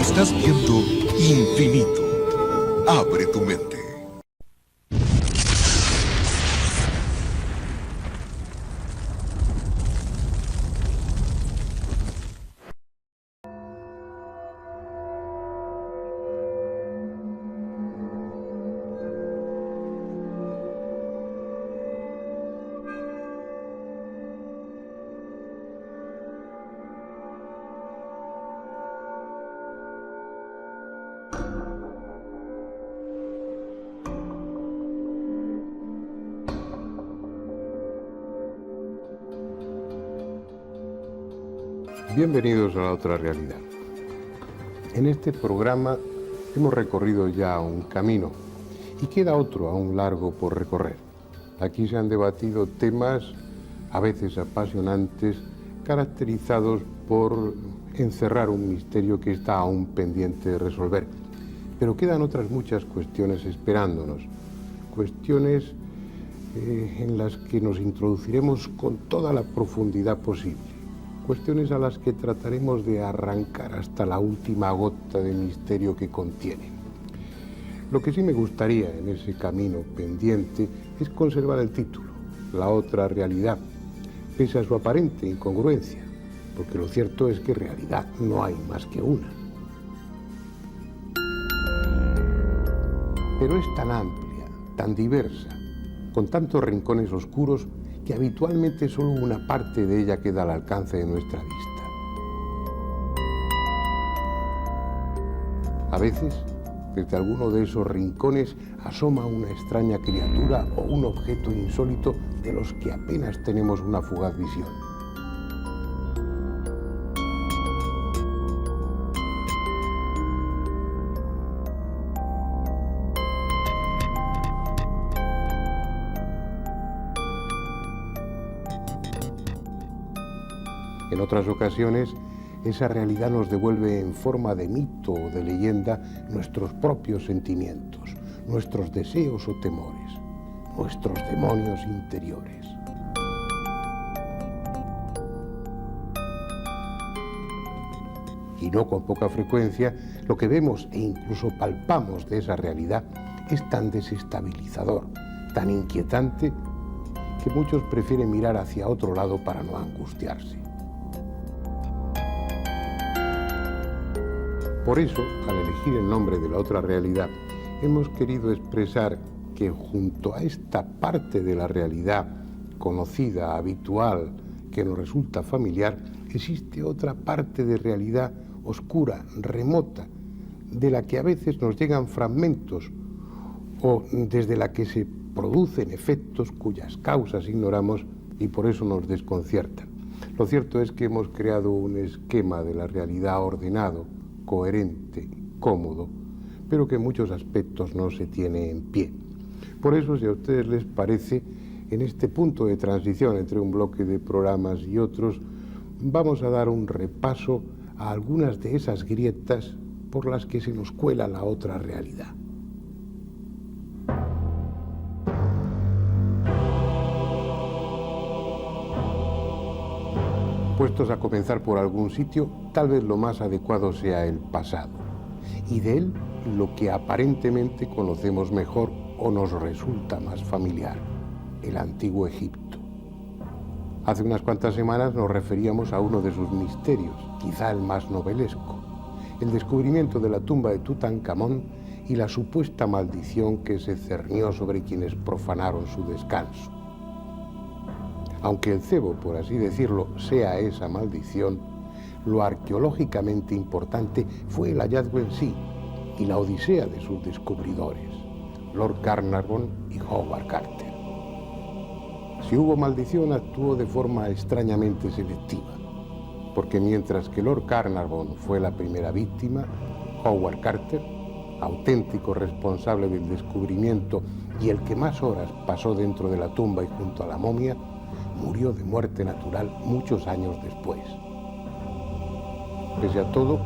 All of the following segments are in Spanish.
Estás viendo Infinito. Abre tu mente. Bienvenidos a la otra realidad. En este programa hemos recorrido ya un camino y queda otro aún largo por recorrer. Aquí se han debatido temas a veces apasionantes, caracterizados por encerrar un misterio que está aún pendiente de resolver. Pero quedan otras muchas cuestiones esperándonos, cuestiones en las que nos introduciremos con toda la profundidad posible. Cuestiones a las que trataremos de arrancar hasta la última gota de misterio que contienen. Lo que sí me gustaría en ese camino pendiente es conservar el título, La otra realidad, pese a su aparente incongruencia, porque lo cierto es que realidad no hay más que una. Pero es tan amplia, tan diversa, con tantos rincones oscuros, que habitualmente solo una parte de ella queda al alcance de nuestra vista. A veces, desde alguno de esos rincones asoma una extraña criatura o un objeto insólito de los que apenas tenemos una fugaz visión. En otras ocasiones, esa realidad nos devuelve en forma de mito o de leyenda nuestros propios sentimientos, nuestros deseos o temores, nuestros demonios interiores. Y no con poca frecuencia, lo que vemos e incluso palpamos de esa realidad es tan desestabilizador, tan inquietante, que muchos prefieren mirar hacia otro lado para no angustiarse. Por eso, al elegir el nombre de la otra realidad, hemos querido expresar que junto a esta parte de la realidad conocida, habitual, que nos resulta familiar, existe otra parte de realidad oscura, remota, de la que a veces nos llegan fragmentos o desde la que se producen efectos cuyas causas ignoramos y por eso nos desconciertan. Lo cierto es que hemos creado un esquema de la realidad ordenado, coherente, cómodo, pero que en muchos aspectos no se tiene en pie. Por eso, si a ustedes les parece, en este punto de transición entre un bloque de programas y otros, vamos a dar un repaso a algunas de esas grietas por las que se nos cuela la otra realidad. Puestos a comenzar por algún sitio, tal vez lo más adecuado sea el pasado, y de él lo que aparentemente conocemos mejor o nos resulta más familiar, el antiguo Egipto. Hace unas cuantas semanas nos referíamos a uno de sus misterios, quizá el más novelesco, el descubrimiento de la tumba de Tutankamón y la supuesta maldición que se cernió sobre quienes profanaron su descanso. Aunque el cebo, por así decirlo, sea esa maldición, lo arqueológicamente importante fue el hallazgo en sí y la odisea de sus descubridores, Lord Carnarvon y Howard Carter. Si hubo maldición, actuó de forma extrañamente selectiva, porque mientras que Lord Carnarvon fue la primera víctima, Howard Carter, auténtico responsable del descubrimiento y el que más horas pasó dentro de la tumba y junto a la momia, murió de muerte natural muchos años después. Pese a todo,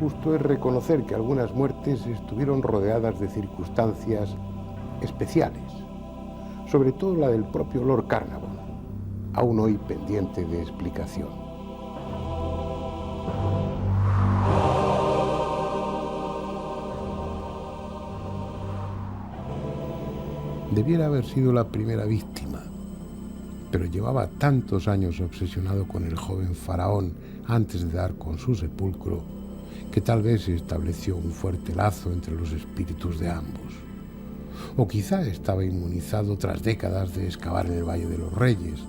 justo es reconocer que algunas muertes estuvieron rodeadas de circunstancias especiales, sobre todo la del propio Lord Carnarvon, aún hoy pendiente de explicación. Debiera haber sido la primera víctima, pero llevaba tantos años obsesionado con el joven faraón antes de dar con su sepulcro, que tal vez se estableció un fuerte lazo entre los espíritus de ambos. O quizá estaba inmunizado tras décadas de excavar en el Valle de los Reyes.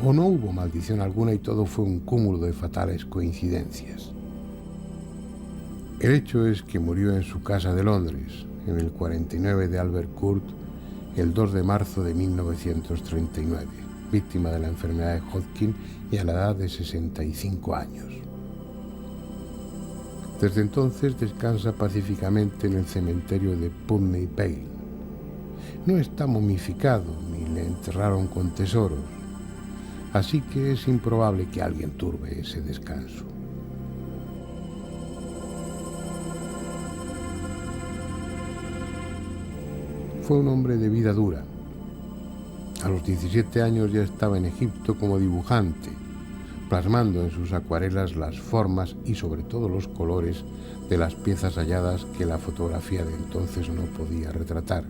O no hubo maldición alguna y todo fue un cúmulo de fatales coincidencias. El hecho es que murió en su casa de Londres, en el 49 de Albert Court, el 2 de marzo de 1939, víctima de la enfermedad de Hodgkin y a la edad de 65 años. Desde entonces descansa pacíficamente en el cementerio de Putney Vale. No está momificado ni le enterraron con tesoros, así que es improbable que alguien turbe ese descanso. Fue un hombre de vida dura. A los 17 años ya estaba en Egipto como dibujante, plasmando en sus acuarelas las formas y sobre todo los colores de las piezas halladas que la fotografía de entonces no podía retratar.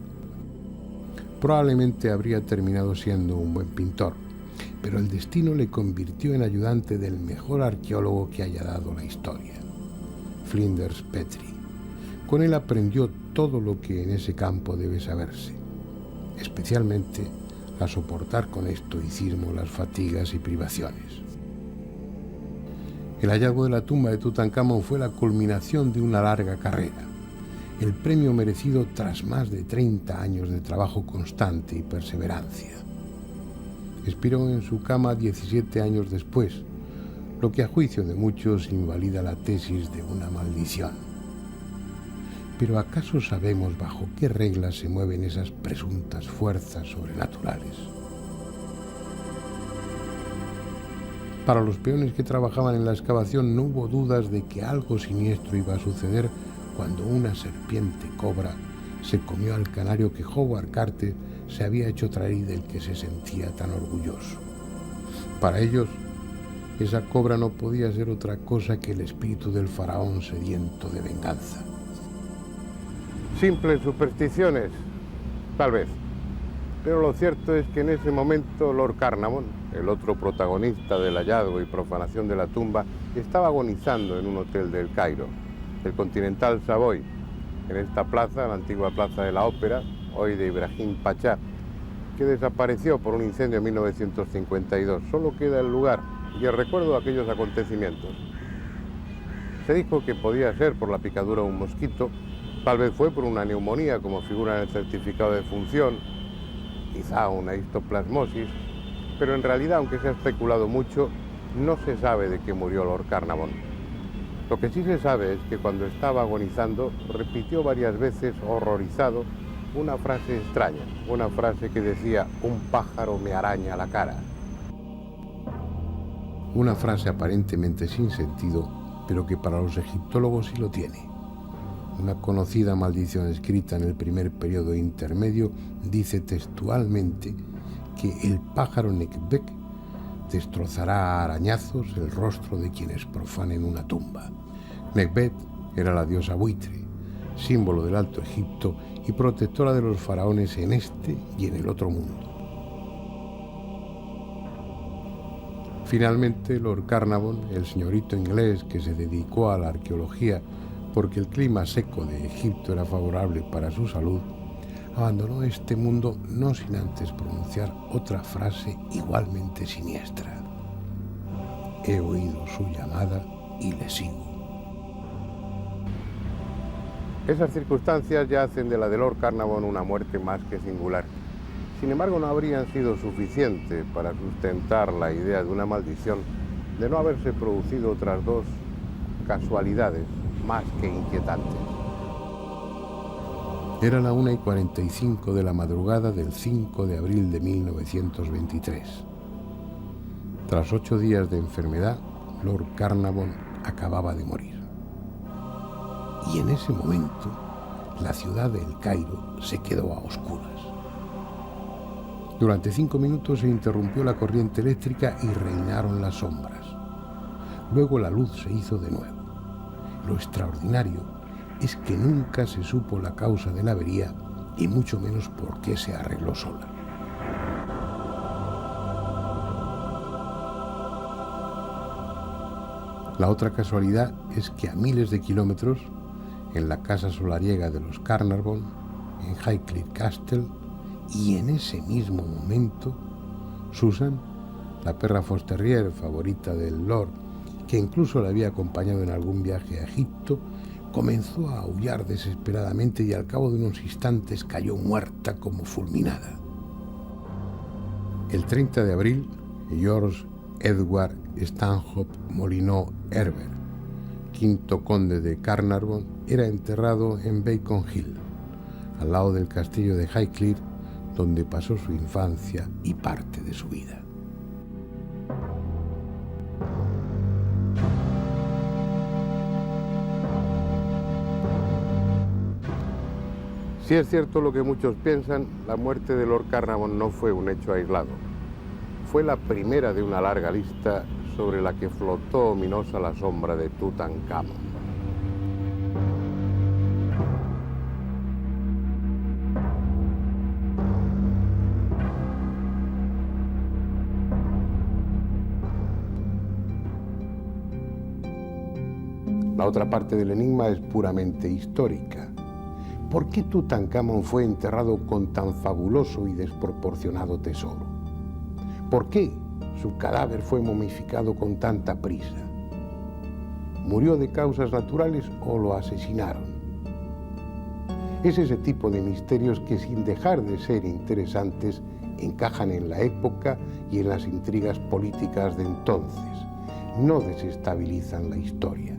Probablemente habría terminado siendo un buen pintor, pero el destino le convirtió en ayudante del mejor arqueólogo que haya dado la historia, Flinders Petrie. Con él aprendió todo lo que en ese campo debe saberse, especialmente a soportar con estoicismo las fatigas y privaciones. El hallazgo de la tumba de Tutankamón fue la culminación de una larga carrera, el premio merecido tras más de 30 años de trabajo constante y perseverancia. Expiró en su cama 17 años después, lo que a juicio de muchos invalida la tesis de una maldición. Pero ¿acaso sabemos bajo qué reglas se mueven esas presuntas fuerzas sobrenaturales? Para los peones que trabajaban en la excavación no hubo dudas de que algo siniestro iba a suceder cuando una serpiente cobra se comió al canario que Howard Carter se había hecho traer y del que se sentía tan orgulloso. Para ellos, esa cobra no podía ser otra cosa que el espíritu del faraón sediento de venganza. Simples supersticiones, tal vez. Pero lo cierto es que en ese momento Lord Carnarvon, el otro protagonista del hallazgo y profanación de la tumba, estaba agonizando en un hotel del Cairo, el Continental Savoy, en esta plaza, la antigua plaza de la Ópera, hoy de Ibrahim Pachá, que desapareció por un incendio en 1952. Solo queda el lugar y el recuerdo de aquellos acontecimientos. Se dijo que podía ser por la picadura de un mosquito, tal vez fue por una neumonía como figura en el certificado de función, quizá una histoplasmosis, pero en realidad, aunque se ha especulado mucho, no se sabe de qué murió Lord Carnarvon. Lo que sí se sabe es que cuando estaba agonizando repitió varias veces, horrorizado, una frase extraña, una frase que decía: un pájaro me araña la cara. Una frase aparentemente sin sentido, pero que para los egiptólogos sí lo tiene. Una conocida maldición escrita en el primer periodo intermedio dice textualmente que el pájaro Nekbek destrozará a arañazos el rostro de quienes profanen una tumba. Nekbet era la diosa buitre, símbolo del Alto Egipto y protectora de los faraones en este y en el otro mundo. Finalmente, Lord Carnarvon, el señorito inglés que se dedicó a la arqueología porque el clima seco de Egipto era favorable para su salud, abandonó este mundo no sin antes pronunciar otra frase igualmente siniestra: he oído su llamada y le sigo. Esas circunstancias ya hacen de la de Lord Carnarvon una muerte más que singular. Sin embargo, no habrían sido suficientes para sustentar la idea de una maldición de no haberse producido otras dos casualidades más que inquietantes. Era la 1:45 de la madrugada del 5 de abril de 1923. Tras 8 días de enfermedad, Lord Carnarvon acababa de morir. Y en ese momento, la ciudad de El Cairo se quedó a oscuras. Durante 5 minutos se interrumpió la corriente eléctrica y reinaron las sombras. Luego la luz se hizo de nuevo. Lo extraordinario es que nunca se supo la causa de la avería y mucho menos por qué se arregló sola. La otra casualidad es que a miles de kilómetros, en la casa solariega de los Carnarvon, en Highclere Castle, y en ese mismo momento, Susan, la perra Foster Terrier favorita del Lord, que incluso la había acompañado en algún viaje a Egipto, comenzó a aullar desesperadamente y al cabo de unos instantes cayó muerta como fulminada. El 30 de abril, George Edward Stanhope Molyneux Herbert, quinto conde de Carnarvon, era enterrado en Beacon Hill, al lado del castillo de Highclere, donde pasó su infancia y parte de su vida. Si es cierto lo que muchos piensan, la muerte de Lord Carnarvon no fue un hecho aislado. Fue la primera de una larga lista sobre la que flotó ominosa la sombra de Tutankamón. La otra parte del enigma es puramente histórica. ¿Por qué Tutankamón fue enterrado con tan fabuloso y desproporcionado tesoro? ¿Por qué su cadáver fue momificado con tanta prisa? ¿Murió de causas naturales o lo asesinaron? Es ese tipo de misterios que, sin dejar de ser interesantes, encajan en la época y en las intrigas políticas de entonces. No desestabilizan la historia.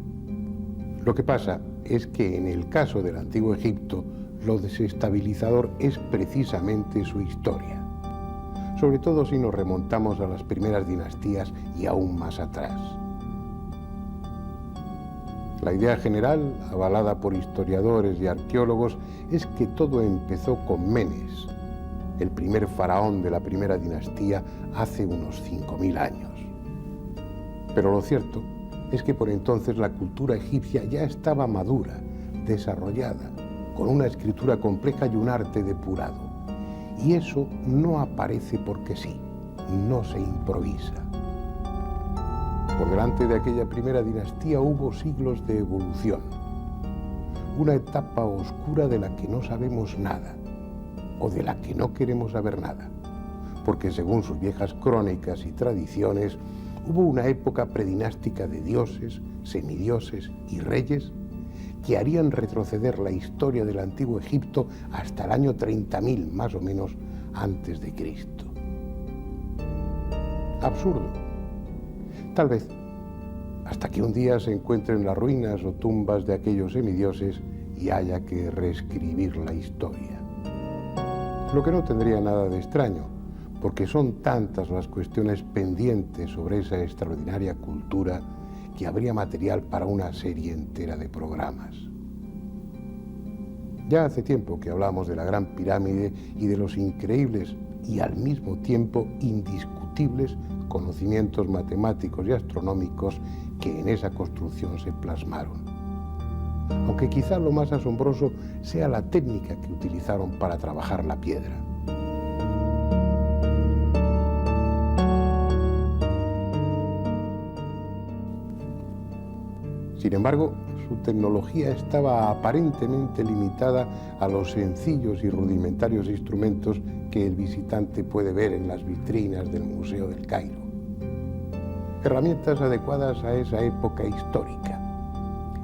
Lo que pasa es que en el caso del Antiguo Egipto, lo desestabilizador es precisamente su historia, sobre todo si nos remontamos a las primeras dinastías y aún más atrás. La idea general, avalada por historiadores y arqueólogos, es que todo empezó con Menes, el primer faraón de la primera dinastía hace unos 5.000 años. Pero lo cierto es que por entonces la cultura egipcia ya estaba madura, desarrollada, con una escritura compleja y un arte depurado. Y eso no aparece porque sí, no se improvisa. Por delante de aquella primera dinastía hubo siglos de evolución, una etapa oscura de la que no sabemos nada, o de la que no queremos saber nada, porque según sus viejas crónicas y tradiciones, hubo una época predinástica de dioses, semidioses y reyes que harían retroceder la historia del Antiguo Egipto hasta el año 30.000 más o menos antes de Cristo. Absurdo. Tal vez, hasta que un día se encuentren las ruinas o tumbas de aquellos semidioses y haya que reescribir la historia. Lo que no tendría nada de extraño, porque son tantas las cuestiones pendientes sobre esa extraordinaria cultura que habría material para una serie entera de programas. Ya hace tiempo que hablamos de la Gran Pirámide y de los increíbles y al mismo tiempo indiscutibles conocimientos matemáticos y astronómicos que en esa construcción se plasmaron. Aunque quizá lo más asombroso sea la técnica que utilizaron para trabajar la piedra. Sin embargo, su tecnología estaba aparentemente limitada a los sencillos y rudimentarios instrumentos que el visitante puede ver en las vitrinas del Museo del Cairo. Herramientas adecuadas a esa época histórica,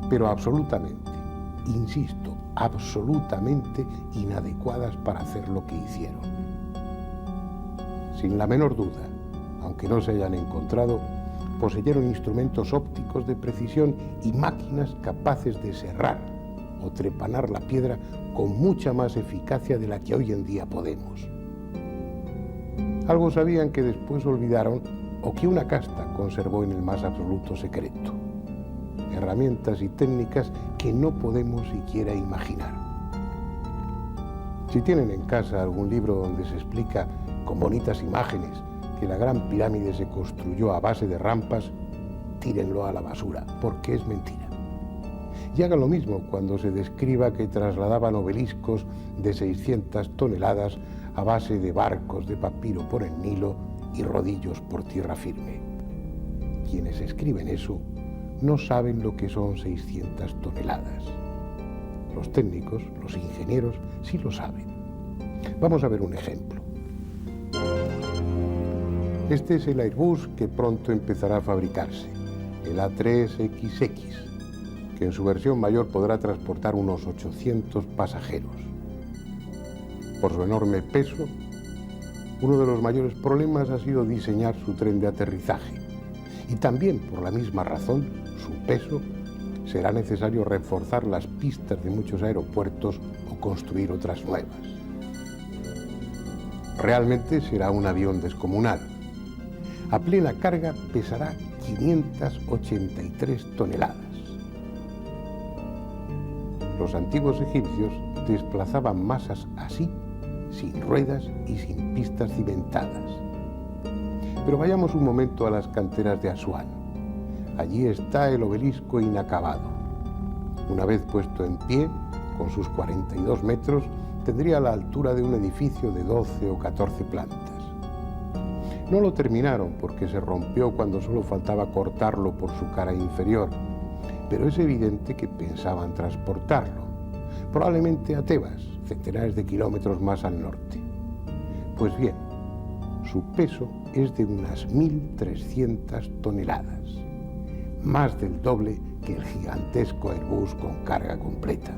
pero absolutamente, insisto, absolutamente inadecuadas para hacer lo que hicieron. Sin la menor duda, aunque no se hayan encontrado, poseyeron instrumentos ópticos de precisión y máquinas capaces de serrar o trepanar la piedra con mucha más eficacia de la que hoy en día podemos. Algo sabían que después olvidaron o que una casta conservó en el más absoluto secreto. Herramientas y técnicas que no podemos siquiera imaginar. Si tienen en casa algún libro donde se explica con bonitas imágenes que la Gran Pirámide se construyó a base de rampas, tírenlo a la basura, porque es mentira. Y hagan lo mismo cuando se describa que trasladaban obeliscos de 600 toneladas a base de barcos de papiro por el Nilo y rodillos por tierra firme. Quienes escriben eso no saben lo que son 600 toneladas. Los técnicos, los ingenieros, sí lo saben. Vamos a ver un ejemplo. Este es el Airbus que pronto empezará a fabricarse, el A3XX, que en su versión mayor podrá transportar unos 800 pasajeros. Por su enorme peso, uno de los mayores problemas ha sido diseñar su tren de aterrizaje. Y también, por la misma razón, su peso, será necesario reforzar las pistas de muchos aeropuertos o construir otras nuevas. Realmente será un avión descomunal. A plena carga pesará 583 toneladas. Los antiguos egipcios desplazaban masas así, sin ruedas y sin pistas cimentadas. Pero vayamos un momento a las canteras de Asuán. Allí está el obelisco inacabado. Una vez puesto en pie, con sus 42 metros, tendría la altura de un edificio de 12 o 14 plantas. No lo terminaron porque se rompió cuando solo faltaba cortarlo por su cara inferior, pero es evidente que pensaban transportarlo, probablemente a Tebas, centenares de kilómetros más al norte. Pues bien, su peso es de unas 1.300 toneladas, más del doble que el gigantesco Airbus con carga completa.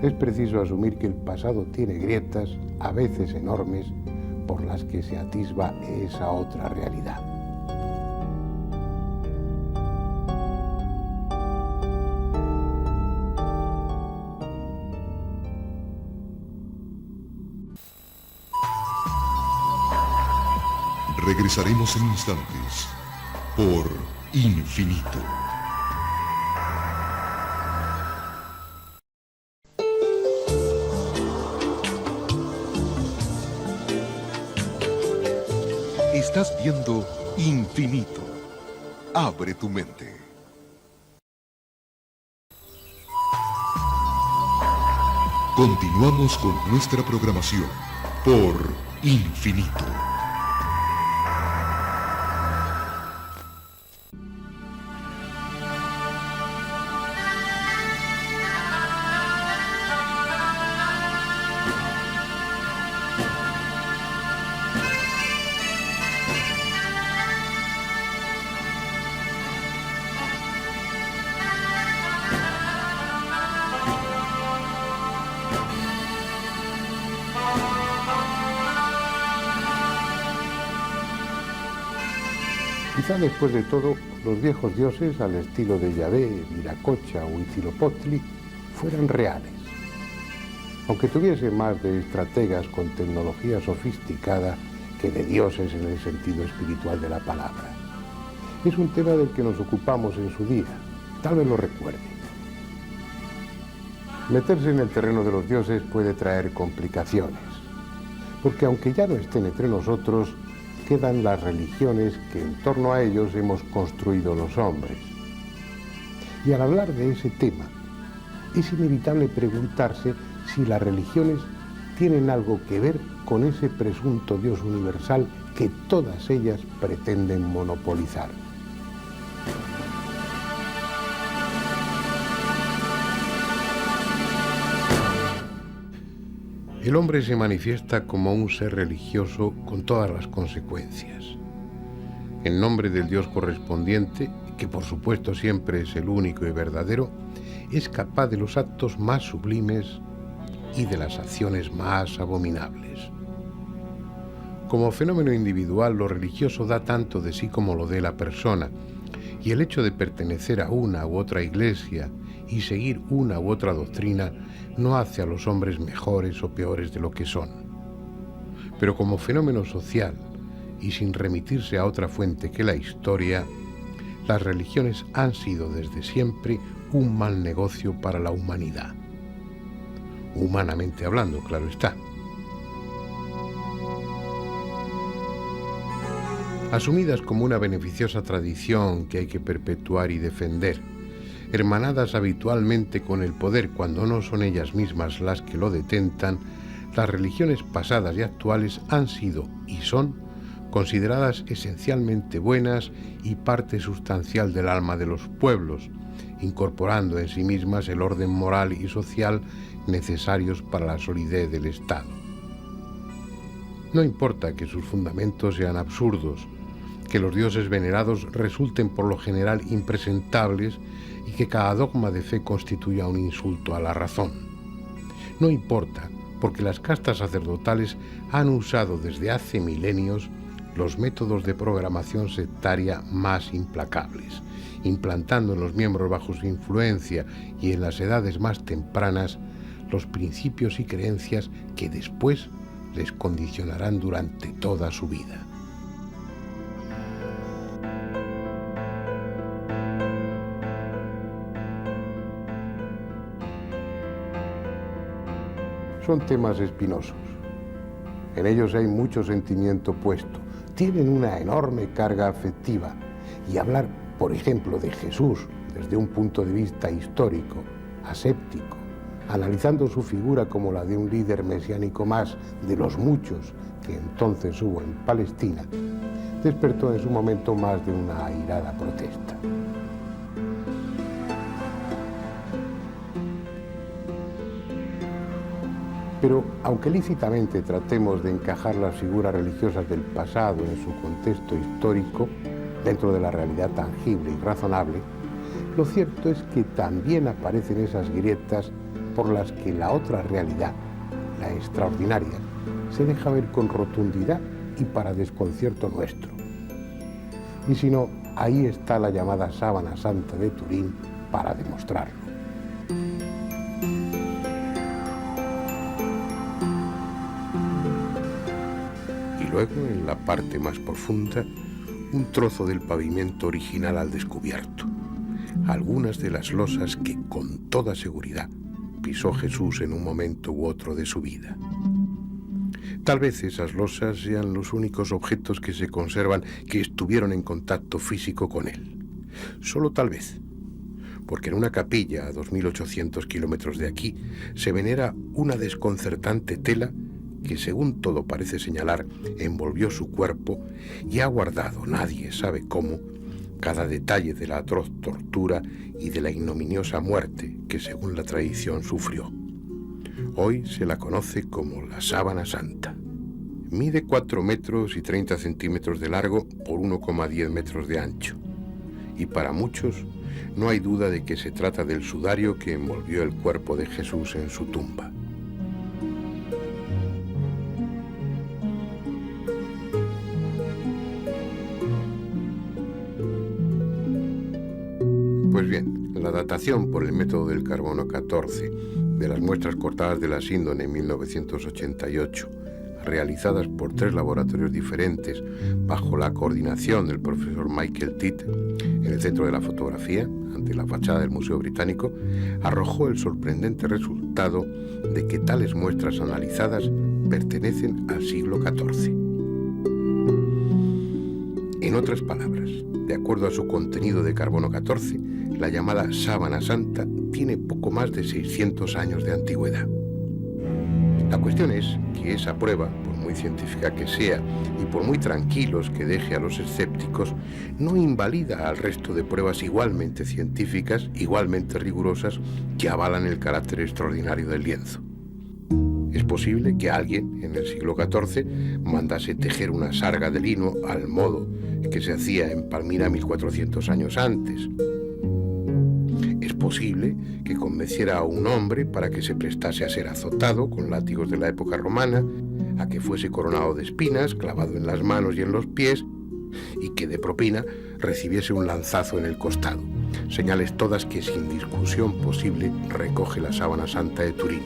Es preciso asumir que el pasado tiene grietas, a veces enormes, por las que se atisba esa otra realidad. Regresaremos en instantes por Infinito. Estás viendo Infinito. Abre tu mente. Continuamos con nuestra programación por Infinito. Quizá después de todo, los viejos dioses, al estilo de Yahvé, Viracocha o Huitzilopochtli, fueran reales. Aunque tuviese más de estrategas con tecnología sofisticada que de dioses en el sentido espiritual de la palabra. Es un tema del que nos ocupamos en su día, tal vez lo recuerde. Meterse en el terreno de los dioses puede traer complicaciones, porque aunque ya no estén entre nosotros, quedan las religiones que en torno a ellos hemos construido los hombres. Y al hablar de ese tema, es inevitable preguntarse si las religiones tienen algo que ver con ese presunto Dios universal que todas ellas pretenden monopolizar. El hombre se manifiesta como un ser religioso con todas las consecuencias. En nombre del Dios correspondiente, que por supuesto siempre es el único y verdadero, es capaz de los actos más sublimes y de las acciones más abominables. Como fenómeno individual, lo religioso da tanto de sí como lo dé la persona, y el hecho de pertenecer a una u otra iglesia y seguir una u otra doctrina no hace a los hombres mejores o peores de lo que son. Pero como fenómeno social, y sin remitirse a otra fuente que la historia, las religiones han sido desde siempre un mal negocio para la humanidad. Humanamente hablando, claro está. Asumidas como una beneficiosa tradición que hay que perpetuar y defender, hermanadas habitualmente con el poder cuando no son ellas mismas las que lo detentan, las religiones pasadas y actuales han sido y son consideradas esencialmente buenas y parte sustancial del alma de los pueblos, incorporando en sí mismas el orden moral y social necesarios para la solidez del Estado. No importa que sus fundamentos sean absurdos, que los dioses venerados resulten por lo general impresentables y que cada dogma de fe constituya un insulto a la razón. No importa, porque las castas sacerdotales han usado desde hace milenios los métodos de programación sectaria más implacables, implantando en los miembros bajo su influencia y en las edades más tempranas los principios y creencias que después les condicionarán durante toda su vida. Son temas espinosos. En ellos hay mucho sentimiento puesto. Tienen una enorme carga afectiva. Y hablar, por ejemplo, de Jesús desde un punto de vista histórico, aséptico, analizando su figura como la de un líder mesiánico más de los muchos que entonces hubo en Palestina, despertó en su momento más de una airada protesta. Pero, aunque lícitamente tratemos de encajar las figuras religiosas del pasado en su contexto histórico, dentro de la realidad tangible y razonable, lo cierto es que también aparecen esas grietas por las que la otra realidad, la extraordinaria, se deja ver con rotundidad y para desconcierto nuestro. Y si no, ahí está la llamada Sábana Santa de Turín para demostrarlo. Luego, en la parte más profunda, un trozo del pavimento original al descubierto. Algunas de las losas que, con toda seguridad, pisó Jesús en un momento u otro de su vida. Tal vez esas losas sean los únicos objetos que se conservan que estuvieron en contacto físico con él. Solo tal vez, porque en una capilla a 2.800 kilómetros de aquí se venera una desconcertante tela que, según todo parece señalar, envolvió su cuerpo y ha guardado, nadie sabe cómo, cada detalle de la atroz tortura y de la ignominiosa muerte que, según la tradición, sufrió. Hoy se la conoce como la Sábana Santa. Mide 4 metros y 30 centímetros de largo por 1,10 metros de ancho. Y para muchos no hay duda de que se trata del sudario que envolvió el cuerpo de Jesús en su tumba. Pues bien, la datación por el método del carbono 14 de las muestras cortadas de la Síndone en 1988, realizadas por 3 laboratorios diferentes bajo la coordinación del profesor Michael Titt en el Centro de la Fotografía, ante la fachada del Museo Británico, arrojó el sorprendente resultado de que tales muestras analizadas pertenecen al siglo XIV. En otras palabras, de acuerdo a su contenido de carbono 14, la llamada Sábana Santa tiene poco más de 600 años de antigüedad. La cuestión es que esa prueba, por muy científica que sea y por muy tranquilos que deje a los escépticos, no invalida al resto de pruebas igualmente científicas, igualmente rigurosas, que avalan el carácter extraordinario del lienzo. Es posible que alguien, en el siglo XIV, mandase tejer una sarga de lino al modo que se hacía en Palmira 1400 años antes. Es posible que convenciera a un hombre para que se prestase a ser azotado con látigos de la época romana, a que fuese coronado de espinas, clavado en las manos y en los pies, y que de propina recibiese un lanzazo en el costado. Señales todas que sin discusión posible recoge la Sábana Santa de Turín.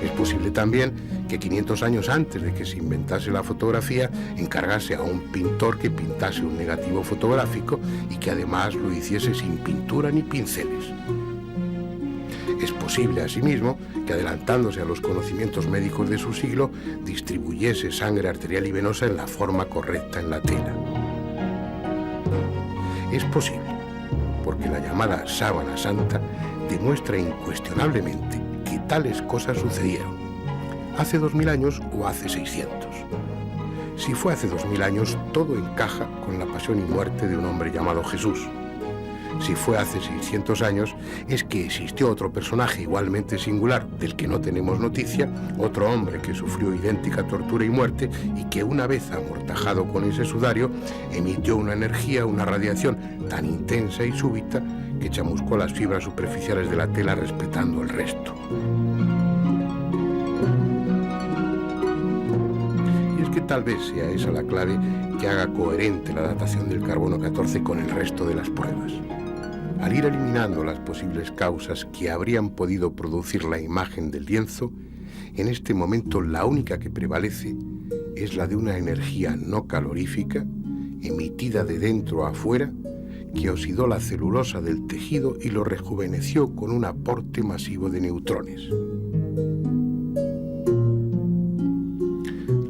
Es posible también que 500 años antes de que se inventase la fotografía, encargase a un pintor que pintase un negativo fotográfico y que además lo hiciese sin pintura ni pinceles. Es posible, asimismo, que adelantándose a los conocimientos médicos de su siglo, distribuyese sangre arterial y venosa en la forma correcta en la tela. Es posible, porque la llamada Sábana Santa demuestra incuestionablemente que tales cosas sucedieron, hace 2000 años o hace 600. Si fue hace 2000 años, todo encaja con la pasión y muerte de un hombre llamado Jesús. Si fue hace 600 años, es que existió otro personaje igualmente singular, del que no tenemos noticia, otro hombre que sufrió idéntica tortura y muerte y que una vez amortajado con ese sudario, emitió una energía, una radiación tan intensa y súbita que chamuscó las fibras superficiales de la tela respetando el resto. Y es que tal vez sea esa la clave que haga coherente la datación del carbono 14 con el resto de las pruebas. Al ir eliminando las posibles causas que habrían podido producir la imagen del lienzo, en este momento la única que prevalece es la de una energía no calorífica, emitida de dentro a afuera, que oxidó la celulosa del tejido y lo rejuveneció con un aporte masivo de neutrones.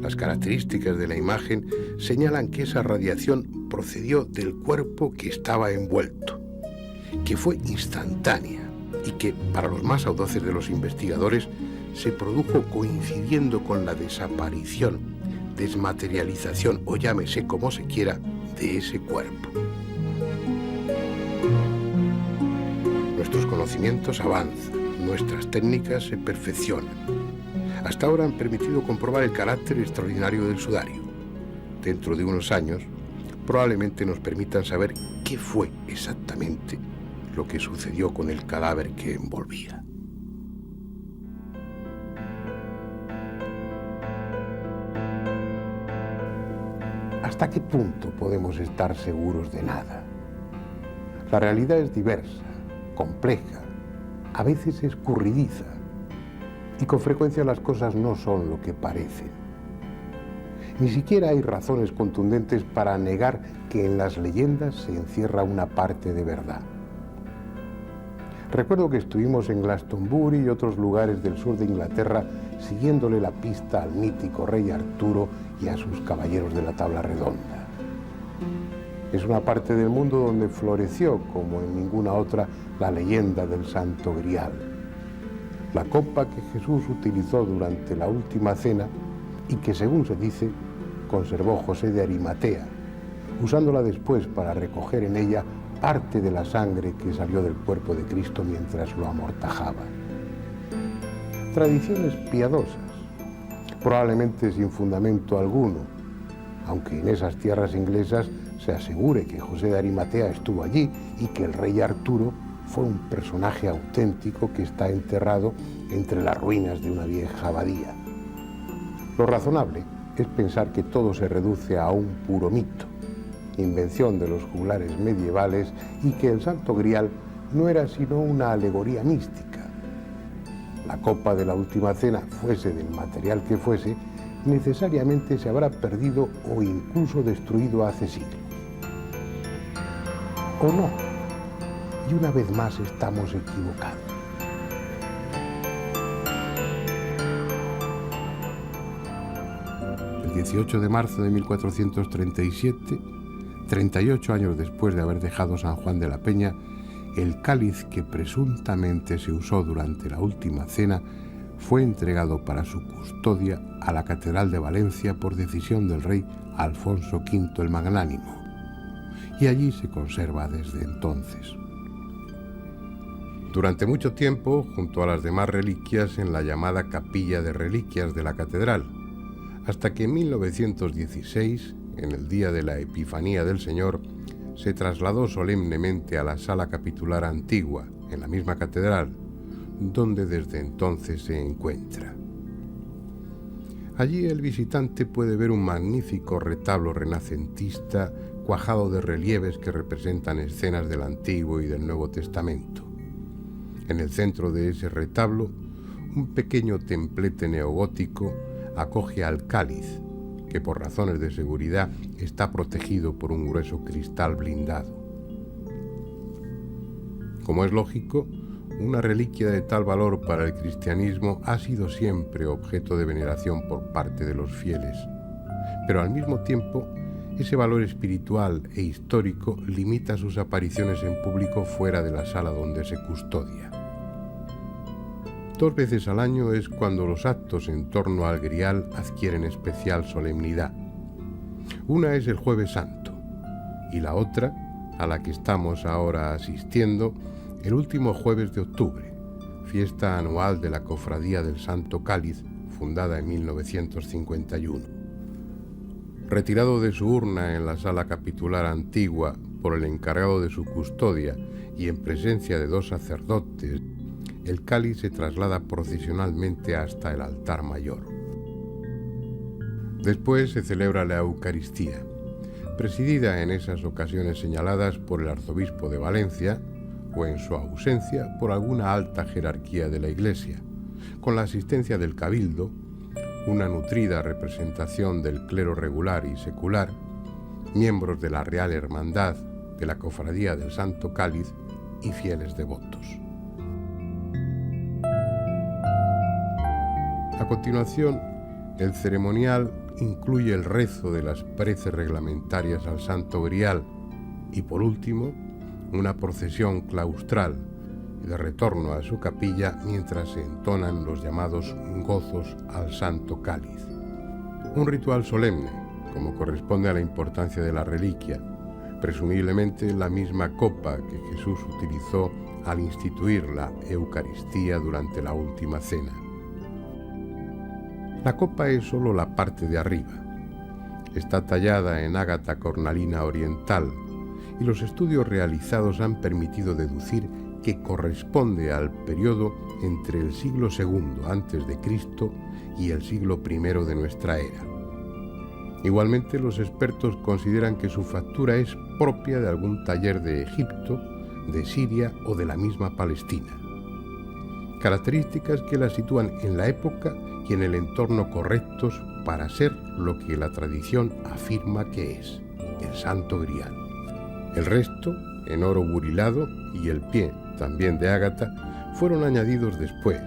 Las características de la imagen señalan que esa radiación procedió del cuerpo que estaba envuelto, que fue instantánea y que, para los más audaces de los investigadores, se produjo coincidiendo con la desaparición, desmaterialización o llámese como se quiera, de ese cuerpo. Nuestros conocimientos avanzan, nuestras técnicas se perfeccionan. Hasta ahora han permitido comprobar el carácter extraordinario del sudario. Dentro de unos años, probablemente nos permitan saber qué fue exactamente lo que sucedió con el cadáver que envolvía. ¿Hasta qué punto podemos estar seguros de nada? La realidad es diversa, compleja, a veces escurridiza, y con frecuencia las cosas no son lo que parecen. Ni siquiera hay razones contundentes para negar que en las leyendas se encierra una parte de verdad. Recuerdo que estuvimos en Glastonbury y otros lugares del sur de Inglaterra siguiéndole la pista al mítico rey Arturo y a sus caballeros de la tabla redonda. Es una parte del mundo donde floreció, como en ninguna otra, la leyenda del Santo Grial. La copa que Jesús utilizó durante la última cena y que, según se dice, conservó José de Arimatea, usándola después para recoger en ella parte de la sangre que salió del cuerpo de Cristo mientras lo amortajaba. Tradiciones piadosas, probablemente sin fundamento alguno, aunque en esas tierras inglesas se asegure que José de Arimatea estuvo allí y que el rey Arturo fue un personaje auténtico que está enterrado entre las ruinas de una vieja abadía. Lo razonable es pensar que todo se reduce a un puro mito, invención de los juglares medievales, y que el Santo Grial no era sino una alegoría mística. La copa de la última cena, fuese del material que fuese, necesariamente se habrá perdido o incluso destruido hace siglos. ¿O no? Y una vez más estamos equivocados. El 18 de marzo de 1437, 38 años después de haber dejado San Juan de la Peña, el cáliz que presuntamente se usó durante la última cena fue entregado para su custodia a la Catedral de Valencia por decisión del rey Alfonso V el Magnánimo, y allí se conserva desde entonces. Durante mucho tiempo, junto a las demás reliquias, en la llamada Capilla de Reliquias de la Catedral, hasta que en 1916, en el día de la Epifanía del Señor, se trasladó solemnemente a la Sala Capitular Antigua, en la misma catedral, donde desde entonces se encuentra. Allí el visitante puede ver un magnífico retablo renacentista cuajado de relieves que representan escenas del Antiguo y del Nuevo Testamento. En el centro de ese retablo, un pequeño templete neogótico acoge al cáliz, que por razones de seguridad está protegido por un grueso cristal blindado. Como es lógico, una reliquia de tal valor para el cristianismo ha sido siempre objeto de veneración por parte de los fieles, pero al mismo tiempo ese valor espiritual e histórico limita sus apariciones en público fuera de la sala donde se custodia. 2 veces al año es cuando los actos en torno al Grial adquieren especial solemnidad. Una es el Jueves Santo y la otra, a la que estamos ahora asistiendo, el último jueves de octubre, fiesta anual de la Cofradía del Santo Cáliz, fundada en 1951. Retirado de su urna en la sala capitular antigua por el encargado de su custodia y en presencia de 2 sacerdotes, el cáliz se traslada procesionalmente hasta el altar mayor. Después se celebra la Eucaristía, presidida en esas ocasiones señaladas por el arzobispo de Valencia, o en su ausencia por alguna alta jerarquía de la Iglesia, con la asistencia del cabildo, una nutrida representación del clero regular y secular, miembros de la Real Hermandad, de la Cofradía del Santo Cáliz y fieles devotos. A continuación, el ceremonial incluye el rezo de las preces reglamentarias al Santo Grial y, por último, una procesión claustral de retorno a su capilla mientras se entonan los llamados gozos al Santo Cáliz. Un ritual solemne, como corresponde a la importancia de la reliquia, presumiblemente la misma copa que Jesús utilizó al instituir la Eucaristía durante la última cena. La copa es solo la parte de arriba. Está tallada en ágata cornalina oriental y los estudios realizados han permitido deducir que corresponde al periodo entre el siglo II a.C. y el siglo I de nuestra era. Igualmente, los expertos consideran que su factura es propia de algún taller de Egipto, de Siria o de la misma Palestina. Características que la sitúan en la época y en el entorno correctos para ser lo que la tradición afirma que es, el Santo Grial. El resto, en oro burilado, y el pie, también de ágata, fueron añadidos después,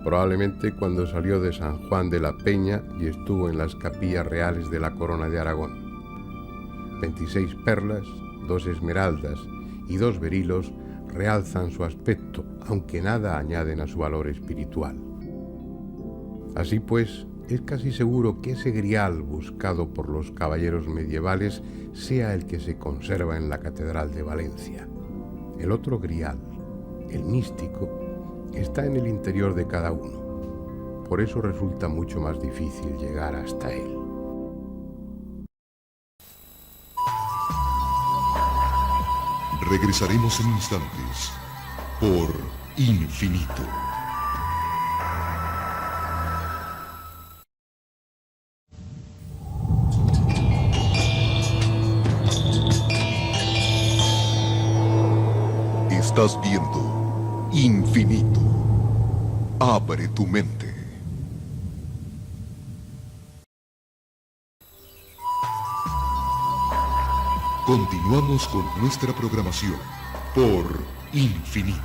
probablemente cuando salió de San Juan de la Peña y estuvo en las capillas reales de la Corona de Aragón. 26 perlas, 2 esmeraldas y 2 berilos realzan su aspecto, aunque nada añaden a su valor espiritual. Así pues, es casi seguro que ese grial buscado por los caballeros medievales sea el que se conserva en la Catedral de Valencia. El otro grial, el místico, está en el interior de cada uno. Por eso resulta mucho más difícil llegar hasta él. Regresaremos en instantes por Infinito. Estás viendo Infinito. Abre tu mente. Continuamos con nuestra programación por Infinito.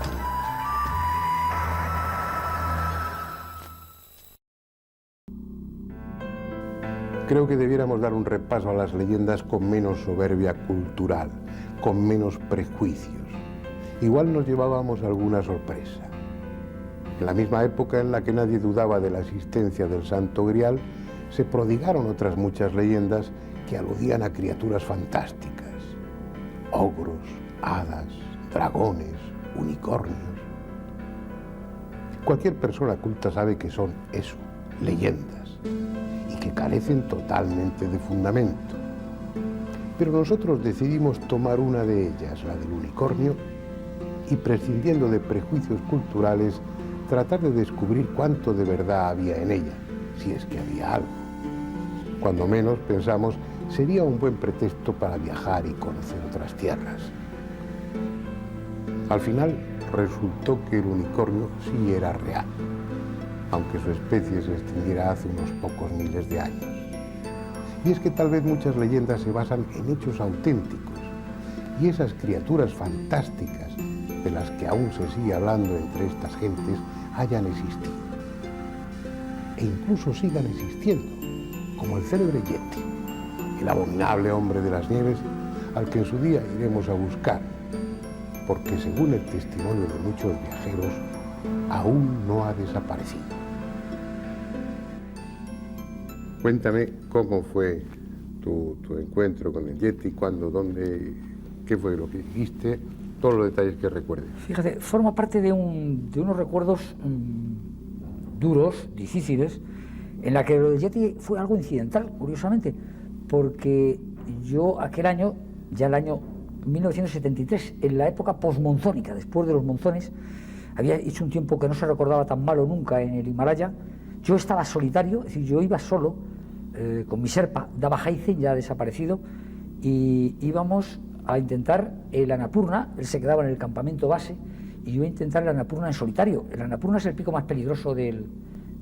Creo que debiéramos dar un repaso a las leyendas con menos soberbia cultural, con menos prejuicios. Igual nos llevábamos alguna sorpresa. En la misma época en la que nadie dudaba de la existencia del Santo Grial, se prodigaron otras muchas leyendas que aludían a criaturas fantásticas. Ogros, hadas, dragones, unicornios. Cualquier persona culta sabe que son eso, leyendas, y que carecen totalmente de fundamento. Pero nosotros decidimos tomar una de ellas, la del unicornio, y prescindiendo de prejuicios culturales, tratar de descubrir cuánto de verdad había en ella, si es que había algo. Cuando menos pensamos, sería un buen pretexto para viajar y conocer otras tierras. Al final, resultó que el unicornio sí era real, aunque su especie se extinguiera hace unos pocos miles de años. Y es que tal vez muchas leyendas se basan en hechos auténticos, y esas criaturas fantásticas de las que aún se sigue hablando entre estas gentes hayan existido. E incluso sigan existiendo, como el célebre Yeti, el abominable hombre de las nieves, al que en su día iremos a buscar, porque según el testimonio de muchos viajeros, aún no ha desaparecido. Cuéntame cómo fue tu encuentro con el Yeti, cuándo, dónde, qué fue lo que viste, todos los detalles que recuerdes. Fíjate, forma parte de unos recuerdos duros, difíciles, en la que lo del Yeti fue algo incidental, curiosamente, porque yo aquel año, ya el año 1973, en la época posmonzónica, después de los monzones, había hecho un tiempo que no se recordaba tan malo nunca en el Himalaya. Yo estaba solitario, es decir, yo iba solo, con mi Sherpa, Dava Haizen, ya desaparecido, y íbamos a intentar el Annapurna. Él se quedaba en el campamento base, y yo iba a intentar el Annapurna en solitario. El Annapurna es el pico más peligroso del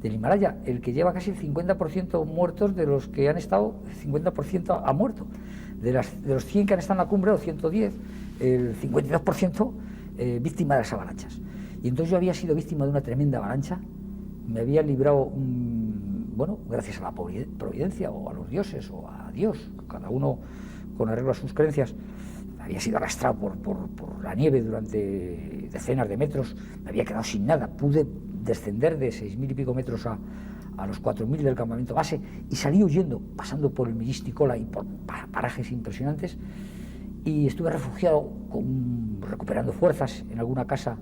Himalaya, el que lleva casi el 50% muertos de los que han estado, el 50% ha muerto. De los 100 que han estado en la cumbre, o 110, el 52% víctima de las avalanchas. Y entonces yo había sido víctima de una tremenda avalancha, me había librado, bueno, gracias a la providencia, o a los dioses, o a Dios, cada uno con arreglo a sus creencias. Había sido arrastrado por la nieve durante decenas de metros, me había quedado sin nada, pude descender de 6.000 y pico metros a los 4.000 del campamento base y salí huyendo, pasando por el Miristicola y por parajes impresionantes, y estuve refugiado recuperando fuerzas en alguna casa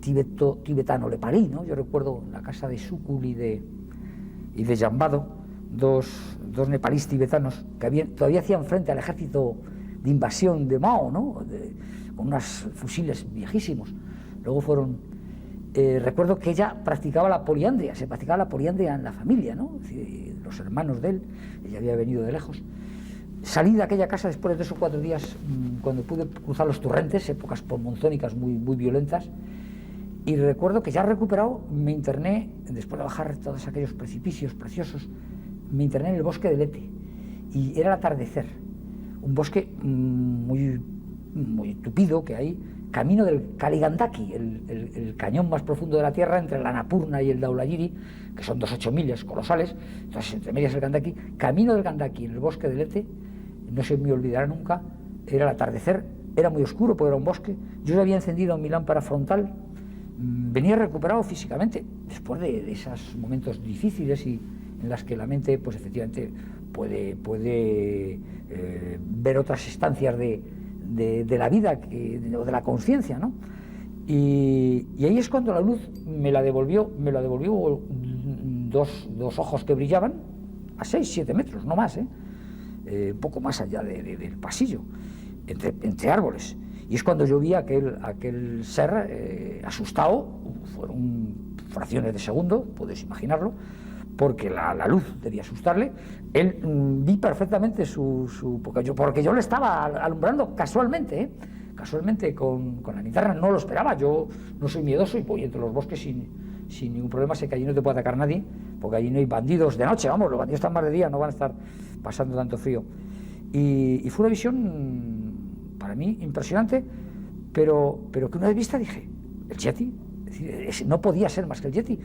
tibetano-leparí, ¿no? Yo recuerdo la casa de Sukul y de Jambado, dos nepalíes tibetanos que todavía hacían frente al ejército de invasión de Mao, ¿no? Con unos fusiles viejísimos. Luego fueron... recuerdo que ella practicaba la poliandria, se practicaba la poliandria en la familia, ¿no? Es decir, los hermanos de él, ella había venido de lejos. Salí de aquella casa después de 3 o 4 días, cuando pude cruzar los torrentes, épocas posmonzónicas muy violentas, y recuerdo que ya recuperado me interné, después de bajar todos aquellos precipicios preciosos, me interné en el bosque de Lete, y era el atardecer, un bosque muy tupido que hay, camino del Kaligandaki, el cañón más profundo de la Tierra, entre el Annapurna y el Dhaulagiri, que son 2 millas colosales, entonces entre medias el Gandaki, camino del Gandaki en el bosque de Lete, no se me olvidará nunca, era el atardecer, era muy oscuro porque era un bosque, yo ya había encendido mi lámpara frontal, venía recuperado físicamente, después de esos momentos difíciles y en las que la mente, pues efectivamente, puede ver otras instancias de la vida o de la conciencia, ¿no? Y ahí es cuando la luz me la devolvió dos ojos que brillaban a 6-7 metros, no más, un poco más allá del pasillo, entre árboles. Y es cuando yo vi aquel ser asustado, fueron fracciones de segundo, podéis imaginarlo, porque la luz debía asustarle. Él vi perfectamente porque yo le estaba alumbrando casualmente, casualmente con la linterna, no lo esperaba. Yo no soy miedoso y voy entre los bosques sin ningún problema. Sé que allí no te puede atacar nadie, porque allí no hay bandidos de noche, vamos, los bandidos están más de día, no van a estar pasando tanto frío. Y fue una visión para mí impresionante, pero que una vez vista dije, el Yeti, es decir, no podía ser más que el Yeti.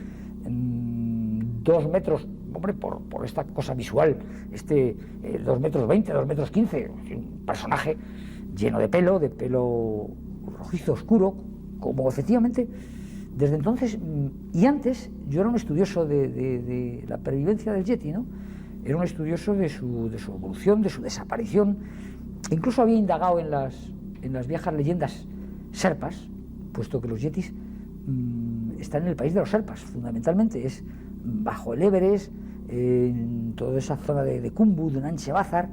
2 metros, hombre, por esta cosa visual, 2 metros 20, 2 metros 15, un personaje lleno de pelo rojizo, oscuro, como efectivamente, desde entonces, y antes, yo era un estudioso de la pervivencia del Yeti, ¿no? Era un estudioso de su evolución, de su desaparición, incluso había indagado en las viejas leyendas Sherpas, puesto que los Yetis están en el país de los Sherpas, fundamentalmente, es bajo el Everest, en toda esa zona de Khumbu, de Nanche Bazar,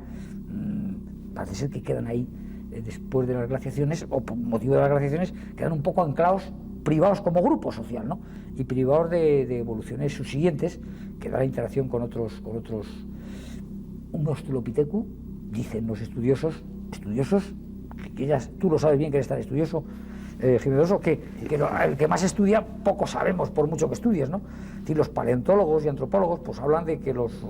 parece ser que quedan ahí después de las glaciaciones, o por motivo de las glaciaciones, quedan un poco anclados, privados como grupo social, ¿no? Y privados de evoluciones subsiguientes, que da la interacción con otros un Australopithecus, dicen los estudiosos, que ya tú lo sabes bien que eres tan estudioso, Jiménez, que el que más estudia, poco sabemos por mucho que estudies, ¿no? Es decir, los paleontólogos y antropólogos pues hablan de que los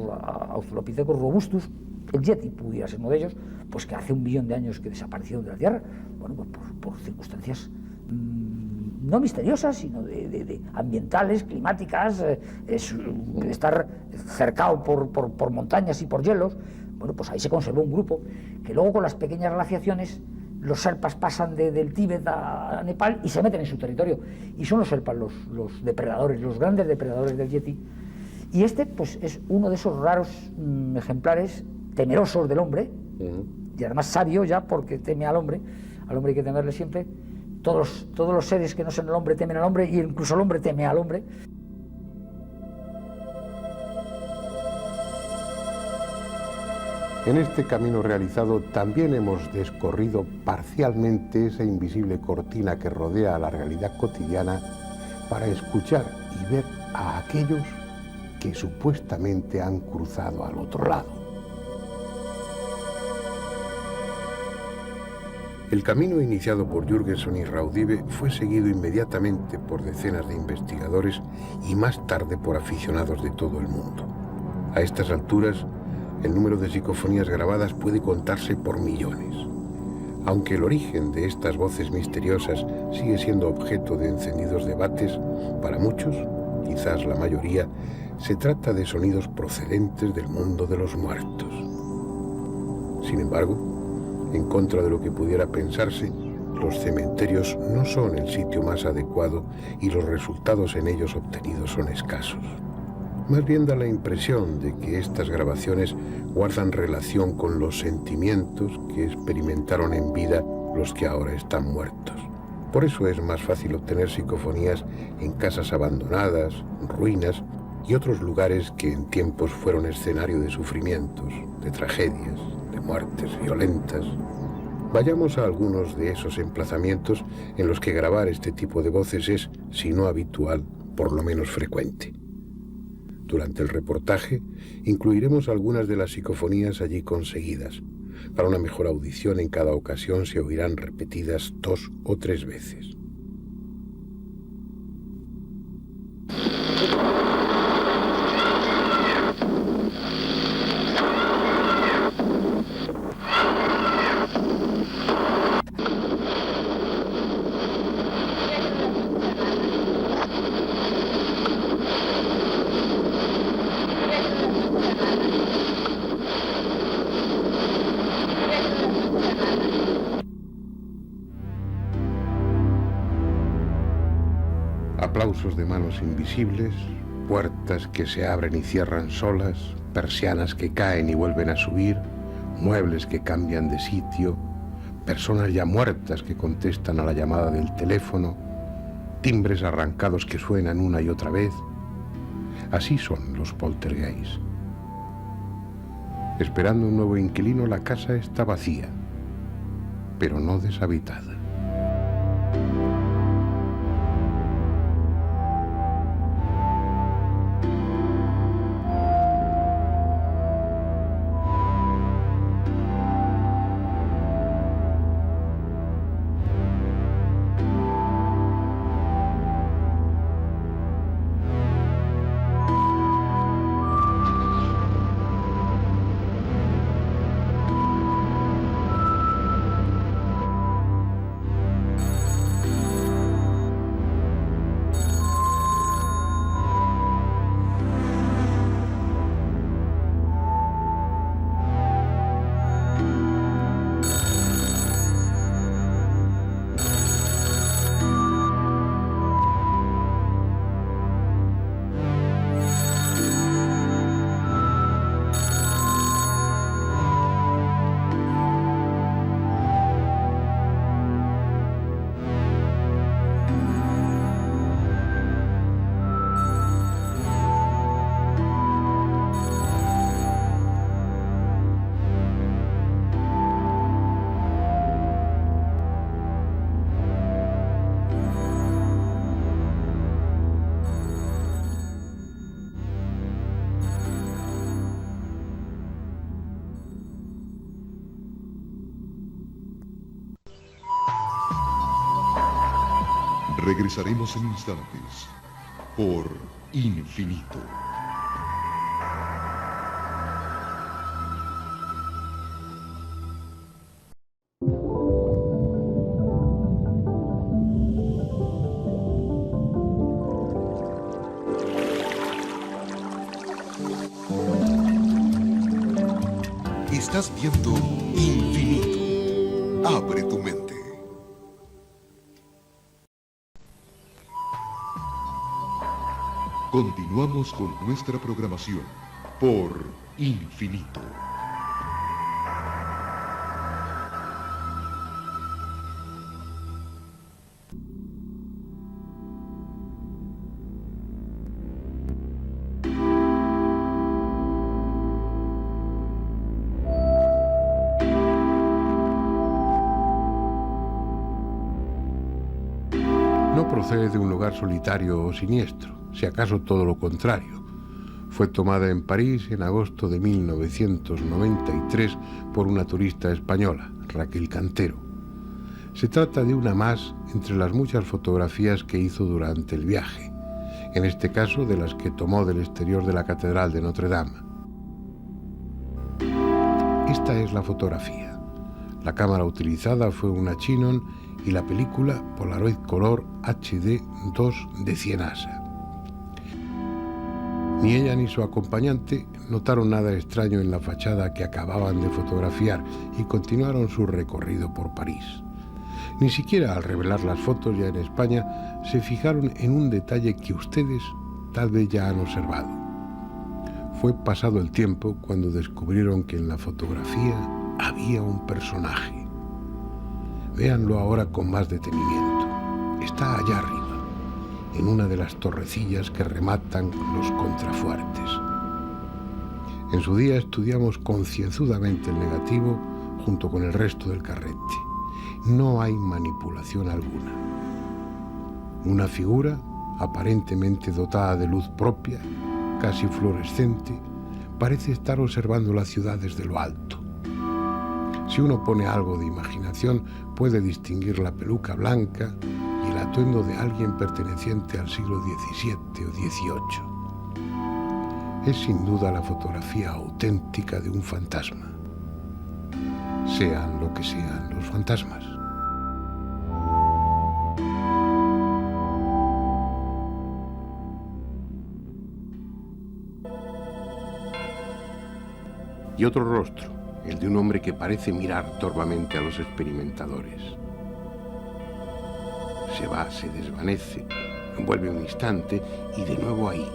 Australopithecus robustus, el Yeti pudiera ser uno de ellos, pues que hace 1 millón de años que desaparecieron de la Tierra, bueno, pues por circunstancias no misteriosas, sino de ambientales, climáticas, estar cercado por montañas y por hielos, Bueno, pues ahí se conservó un grupo que luego con las pequeñas glaciaciones los Sherpas pasan del Tíbet a Nepal y se meten en su territorio. Y son los Sherpas los depredadores, los grandes depredadores del Yeti. Y este, pues, es uno de esos raros ejemplares temerosos del hombre, y además sabio ya porque teme al hombre hay que temerle siempre. Todos los seres que no son el hombre temen al hombre, y incluso el hombre teme al hombre. En este camino realizado también hemos descorrido parcialmente esa invisible cortina que rodea a la realidad cotidiana para escuchar y ver a aquellos que supuestamente han cruzado al otro lado. El camino iniciado por Jürgenson y Raudive fue seguido inmediatamente por decenas de investigadores y más tarde por aficionados de todo el mundo. A estas alturas, el número de psicofonías grabadas puede contarse por millones. Aunque el origen de estas voces misteriosas sigue siendo objeto de encendidos debates, para muchos, quizás la mayoría, se trata de sonidos procedentes del mundo de los muertos. Sin embargo, en contra de lo que pudiera pensarse, los cementerios no son el sitio más adecuado y los resultados en ellos obtenidos son escasos. Más bien da la impresión de que estas grabaciones guardan relación con los sentimientos que experimentaron en vida los que ahora están muertos. Por eso es más fácil obtener psicofonías en casas abandonadas, ruinas y otros lugares que en tiempos fueron escenario de sufrimientos, de tragedias, de muertes violentas. Vayamos a algunos de esos emplazamientos en los que grabar este tipo de voces es, si no habitual, por lo menos frecuente. Durante el reportaje incluiremos algunas de las psicofonías allí conseguidas. Para una mejor audición en cada ocasión se oirán repetidas 2 o 3 veces. Aplausos de manos invisibles, puertas que se abren y cierran solas, persianas que caen y vuelven a subir, muebles que cambian de sitio, personas ya muertas que contestan a la llamada del teléfono, timbres arrancados que suenan una y otra vez. Así son los poltergeists. Esperando un nuevo inquilino, la casa está vacía, pero no deshabitada. Regresaremos en instantes por Infinito. Estás viendo Infinito. Abre tu mente. Continuamos con nuestra programación por Infinito. No procede de un lugar solitario o siniestro, si acaso todo lo contrario. Fue tomada en París en agosto de 1993 por una turista española, Raquel Cantero. Se trata de una más entre las muchas fotografías que hizo durante el viaje, en este caso de las que tomó del exterior de la Catedral de Notre Dame. Esta es la fotografía. La cámara utilizada fue una Chinon y la película Polaroid Color HD 2 de Cienasa. Ni ella ni su acompañante notaron nada extraño en la fachada que acababan de fotografiar y continuaron su recorrido por París. Ni siquiera al revelar las fotos ya en España se fijaron en un detalle que ustedes tal vez ya han observado. Fue pasado el tiempo cuando descubrieron que en la fotografía había un personaje. Véanlo ahora con más detenimiento. Está allá arriba, en una de las torrecillas que rematan los contrafuertes. En su día estudiamos concienzudamente el negativo junto con el resto del carrete. No hay manipulación alguna. Una figura aparentemente dotada de luz propia, casi fluorescente, parece estar observando la ciudad desde lo alto. Si uno pone algo de imaginación, puede distinguir la peluca blanca y el atuendo de alguien perteneciente al siglo XVII o XVIII. Es sin duda la fotografía auténtica de un fantasma, sean lo que sean los fantasmas. Y otro rostro, el de un hombre que parece mirar torvamente a los experimentadores. Se va, se desvanece, vuelve un instante y de nuevo ahí,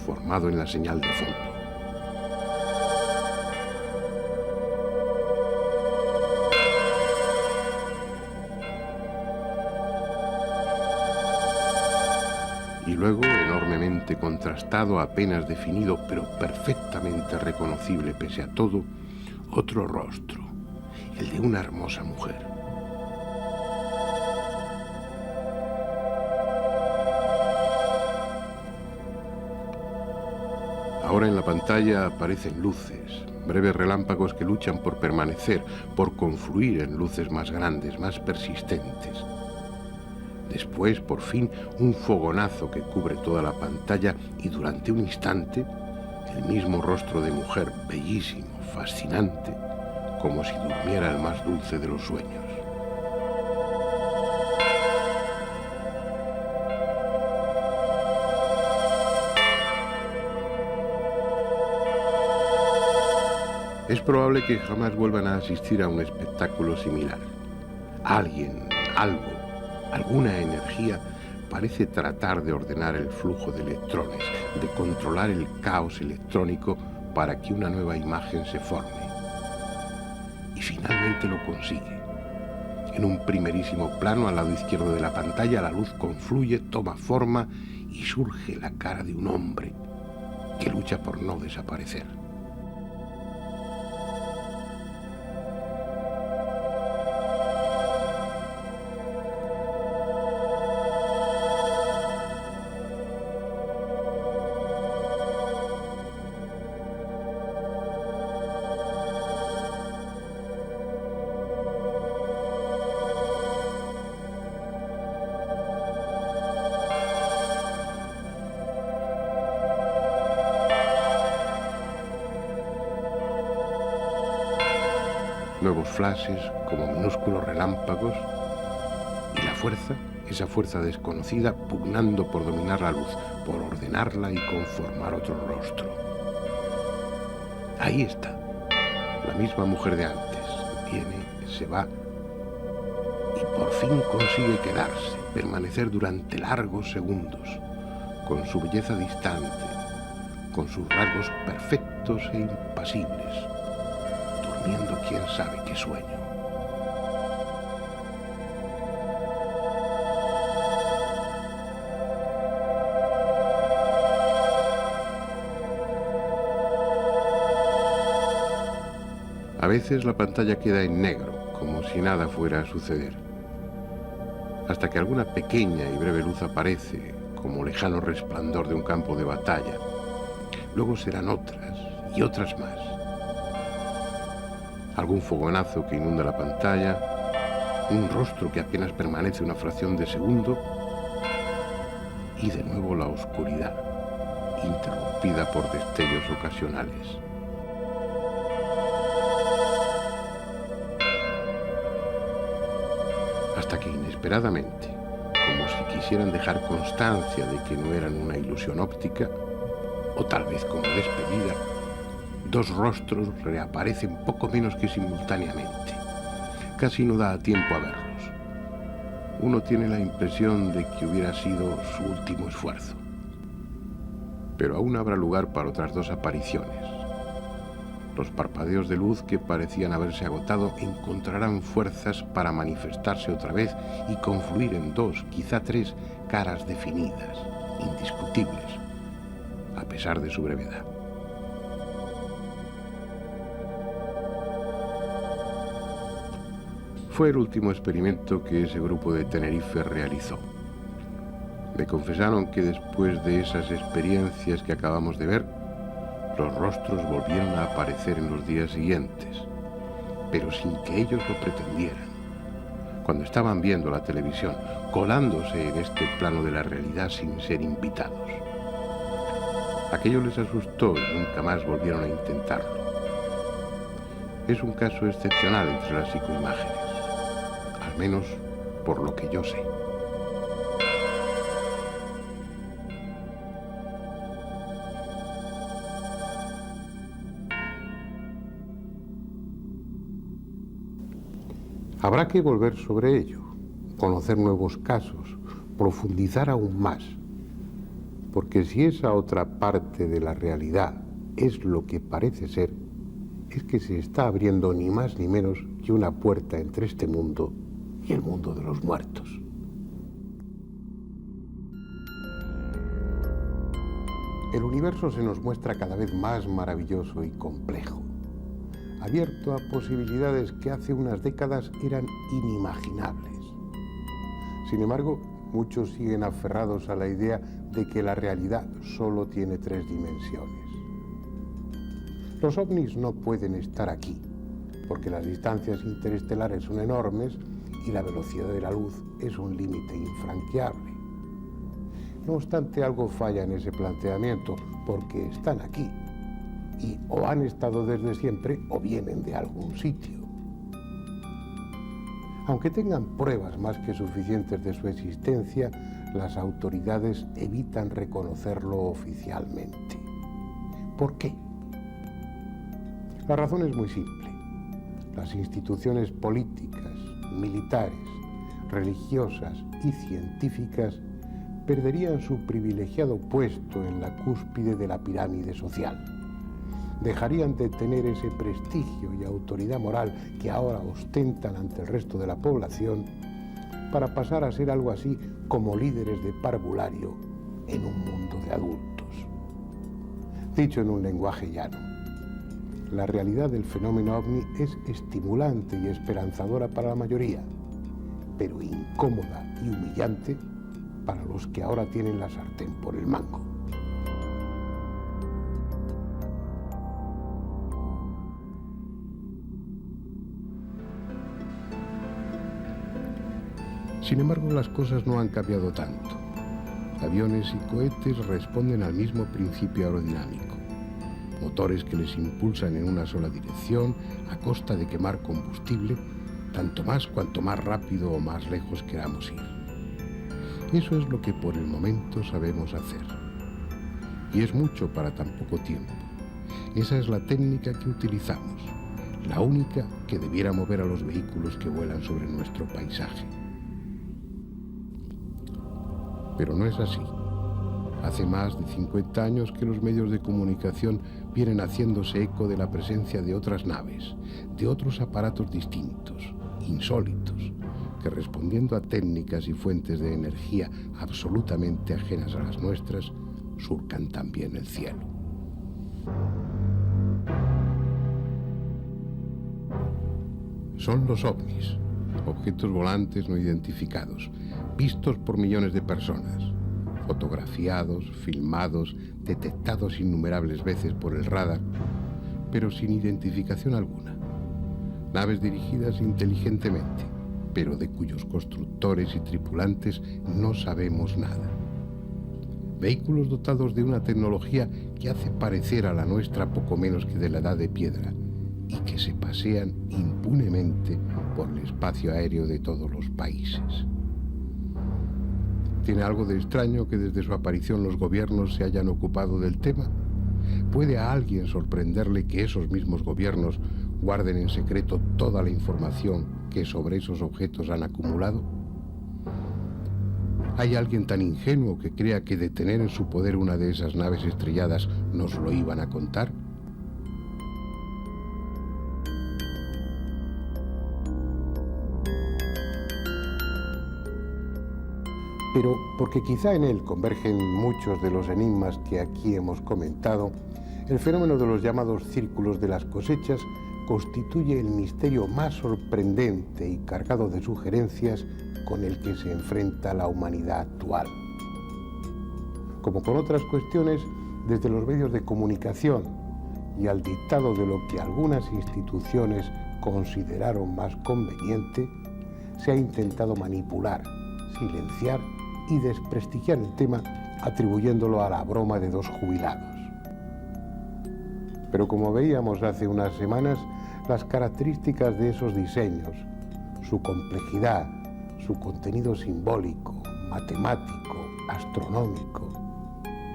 formado en la señal de fondo. Y luego, enormemente contrastado, apenas definido, pero perfectamente reconocible pese a todo, otro rostro, el de una hermosa mujer. Ahora en la pantalla aparecen luces, breves relámpagos que luchan por permanecer, por confluir en luces más grandes, más persistentes. Después, por fin, un fogonazo que cubre toda la pantalla y durante un instante, el mismo rostro de mujer, bellísimo, fascinante, como si durmiera el más dulce de los sueños. Es probable que jamás vuelvan a asistir a un espectáculo similar. Alguien, algo, alguna energía parece tratar de ordenar el flujo de electrones, de controlar el caos electrónico para que una nueva imagen se forme. Y finalmente lo consigue. En un primerísimo plano al lado izquierdo de la pantalla, la luz confluye, toma forma y surge la cara de un hombre que lucha por no desaparecer. Nuevos flashes como minúsculos relámpagos y la fuerza, esa fuerza desconocida pugnando por dominar la luz, por ordenarla y conformar otro rostro. Ahí está, la misma mujer de antes. Viene, se va y por fin consigue quedarse, permanecer durante largos segundos, con su belleza distante, con sus rasgos perfectos e impasibles, durmiendo quién sabe qué sueño. A veces la pantalla queda en negro, como si nada fuera a suceder, hasta que alguna pequeña y breve luz aparece, como lejano resplandor de un campo de batalla. Luego serán otras y otras más. Algún fogonazo que inunda la pantalla, un rostro que apenas permanece una fracción de segundo, y de nuevo la oscuridad, interrumpida por destellos ocasionales. Hasta que inesperadamente, como si quisieran dejar constancia de que no eran una ilusión óptica, o tal vez como despedida, dos rostros reaparecen poco menos que simultáneamente. Casi no da tiempo a verlos. Uno tiene la impresión de que hubiera sido su último esfuerzo. Pero aún habrá lugar para otras dos apariciones. Los parpadeos de luz que parecían haberse agotado encontrarán fuerzas para manifestarse otra vez y confluir en dos, quizá tres, caras definidas, indiscutibles, a pesar de su brevedad. Fue el último experimento que ese grupo de Tenerife realizó. Me confesaron que después de esas experiencias que acabamos de ver, los rostros volvieron a aparecer en los días siguientes, pero sin que ellos lo pretendieran. Cuando estaban viendo la televisión, colándose en este plano de la realidad sin ser invitados. Aquello les asustó y nunca más volvieron a intentarlo. Es un caso excepcional entre las psicoimágenes, al menos por lo que yo sé. Habrá que volver sobre ello, conocer nuevos casos, profundizar aún más, porque si esa otra parte de la realidad es lo que parece ser, es que se está abriendo ni más ni menos que una puerta entre este mundo y el mundo de los muertos. El universo se nos muestra cada vez más maravilloso y complejo, abierto a posibilidades que hace unas décadas eran inimaginables. Sin embargo, muchos siguen aferrados a la idea de que la realidad solo tiene 3 dimensiones. Los ovnis no pueden estar aquí, porque las distancias interestelares son enormes y la velocidad de la luz es un límite infranqueable. No obstante, algo falla en ese planteamiento, porque están aquí. Y o han estado desde siempre o vienen de algún sitio. Aunque tengan pruebas más que suficientes de su existencia, las autoridades evitan reconocerlo oficialmente. ¿Por qué? La razón es muy simple. Las instituciones políticas, militares, religiosas y científicas perderían su privilegiado puesto en la cúspide de la pirámide social. Dejarían de tener ese prestigio y autoridad moral que ahora ostentan ante el resto de la población para pasar a ser algo así como líderes de parvulario en un mundo de adultos. Dicho en un lenguaje llano, la realidad del fenómeno ovni es estimulante y esperanzadora para la mayoría, pero incómoda y humillante para los que ahora tienen la sartén por el mango. Sin embargo, las cosas no han cambiado tanto. Aviones y cohetes responden al mismo principio aerodinámico. Motores que les impulsan en una sola dirección a costa de quemar combustible, tanto más cuanto más rápido o más lejos queramos ir. Eso es lo que por el momento sabemos hacer. Y es mucho para tan poco tiempo. Esa es la técnica que utilizamos, la única que debiera mover a los vehículos que vuelan sobre nuestro paisaje. Pero no es así. Hace más de 50 años que los medios de comunicación vienen haciéndose eco de la presencia de otras naves, de otros aparatos distintos, insólitos, que respondiendo a técnicas y fuentes de energía absolutamente ajenas a las nuestras, surcan también el cielo. Son los ovnis, objetos volantes no identificados, vistos por millones de personas, fotografiados, filmados, detectados innumerables veces por el radar, pero sin identificación alguna. Naves dirigidas inteligentemente, pero de cuyos constructores y tripulantes no sabemos nada. Vehículos dotados de una tecnología que hace parecer a la nuestra poco menos que de la edad de piedra y que se pasean impunemente por el espacio aéreo de todos los países. ¿Tiene algo de extraño que desde su aparición los gobiernos se hayan ocupado del tema? ¿Puede a alguien sorprenderle que esos mismos gobiernos guarden en secreto toda la información que sobre esos objetos han acumulado? ¿Hay alguien tan ingenuo que crea que de tener en su poder una de esas naves estrelladas nos lo iban a contar? Pero porque quizá en él convergen muchos de los enigmas que aquí hemos comentado, el fenómeno de los llamados círculos de las cosechas constituye el misterio más sorprendente y cargado de sugerencias con el que se enfrenta la humanidad actual. Como con otras cuestiones, desde los medios de comunicación y al dictado de lo que algunas instituciones consideraron más conveniente, se ha intentado manipular, silenciar y desprestigiar el tema atribuyéndolo a la broma de dos jubilados. Pero como veíamos hace unas semanas, las características de esos diseños, su complejidad, su contenido simbólico, matemático, astronómico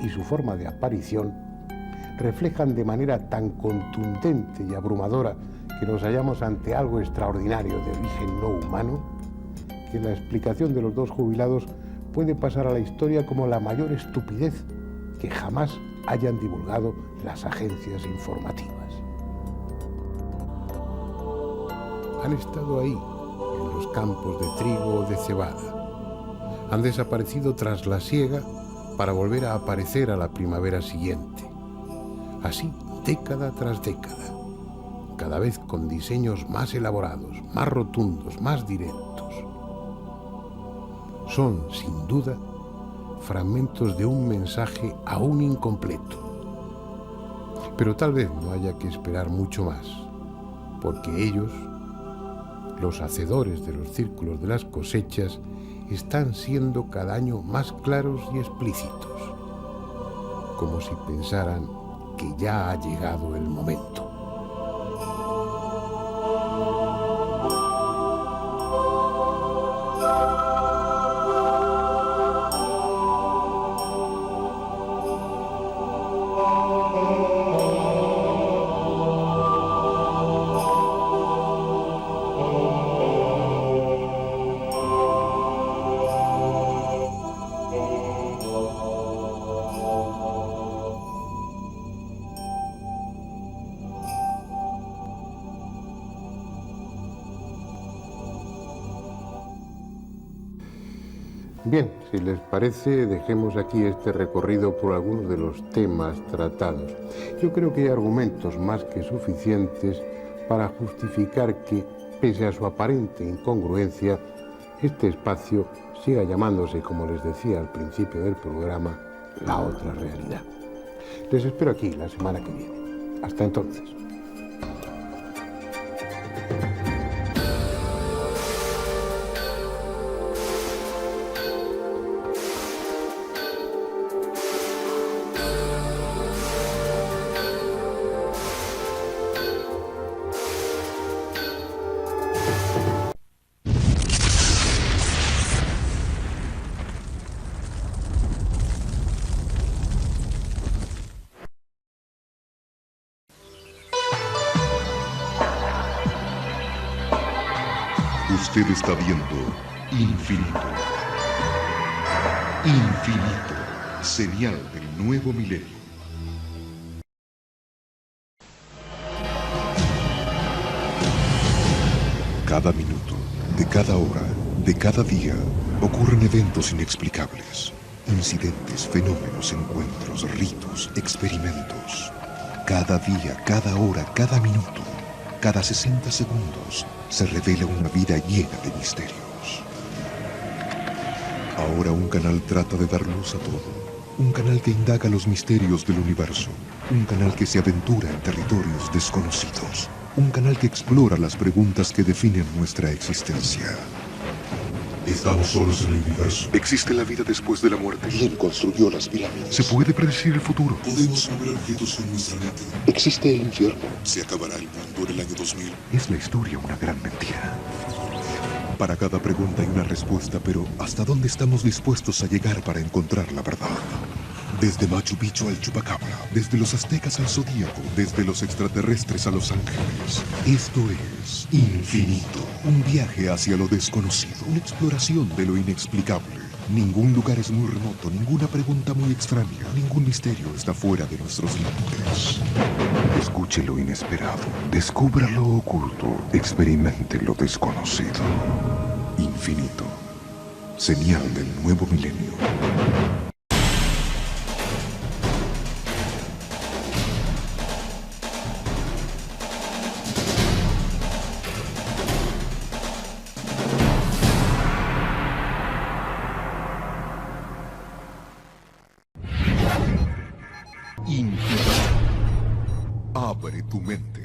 y su forma de aparición reflejan de manera tan contundente y abrumadora que nos hallamos ante algo extraordinario de origen no humano, que la explicación de los dos jubilados puede pasar a la historia como la mayor estupidez que jamás hayan divulgado las agencias informativas. Han estado ahí, en los campos de trigo o de cebada. Han desaparecido tras la siega para volver a aparecer a la primavera siguiente. Así, década tras década, cada vez con diseños más elaborados, más rotundos, más directos. Son, sin duda, fragmentos de un mensaje aún incompleto. Pero tal vez no haya que esperar mucho más, porque ellos, los hacedores de los círculos de las cosechas, están siendo cada año más claros y explícitos, como si pensaran que ya ha llegado el momento. Bien, si les parece, dejemos aquí este recorrido por algunos de los temas tratados. Yo creo que hay argumentos más que suficientes para justificar que, pese a su aparente incongruencia, este espacio siga llamándose, como les decía al principio del programa, La Otra Realidad. Les espero aquí la semana que viene. Hasta entonces. Usted está viendo Infinito. Infinito, señal del nuevo milenio. Cada minuto, de cada hora, de cada día, ocurren eventos inexplicables. Incidentes, fenómenos, encuentros, ritos, experimentos. Cada día, cada hora, cada minuto, cada 60 segundos, se revela una vida llena de misterios. Ahora un canal trata de dar luz a todo. Un canal que indaga los misterios del universo. Un canal que se aventura en territorios desconocidos. Un canal que explora las preguntas que definen nuestra existencia. ¿Estamos solos en el universo? ¿Existe la vida después de la muerte? ¿Quién construyó las pirámides? ¿Se puede predecir el futuro? ¿Podemos mover objetos con nuestra mente? ¿Existe el infierno? ¿Se acabará el mundo en el año 2000? ¿Es la historia una gran mentira? Para cada pregunta hay una respuesta, pero ¿hasta dónde estamos dispuestos a llegar para encontrar la verdad? Desde Machu Picchu al Chupacabra, desde los aztecas al Zodíaco, desde los extraterrestres a los ángeles. Esto es Infinito, un viaje hacia lo desconocido, una exploración de lo inexplicable. Ningún lugar es muy remoto, ninguna pregunta muy extraña, ningún misterio está fuera de nuestros límites. Escuche lo inesperado, descubra lo oculto, experimente lo desconocido. Infinito, señal del nuevo milenio. Infinito. Abre tu mente.